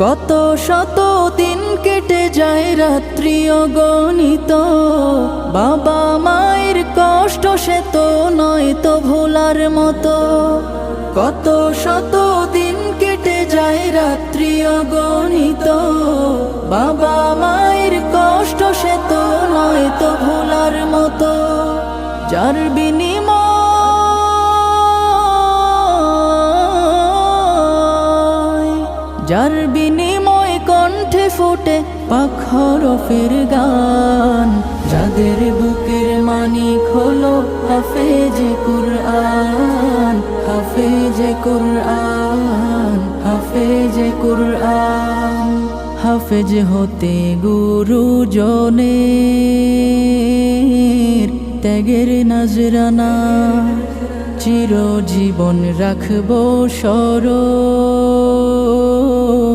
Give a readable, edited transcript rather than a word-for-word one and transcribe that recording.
কত শত দিন কেটে যায় রাত্রি অগণিত, বাবা মায়ের কষ্ট সে তো নয় তো ভোলার মতো। কত শত দিন কেটে যায় রাত্রি অগণিত, বাবা মায়ের কষ্ট সে তো নয় তো ভোলার মতো। যার বিনিময় কণ্ঠে ফোটে পাক হরফের গান, যাদের বুকের মানিক হলো হাফেজে কুরআন, হাফেজে কুরআন, হাফেজে কুরআন। হাফেজ হতে গুরুজনের ত্যাগের নজরানা, চিরজীবন রাখবো স্মরণ।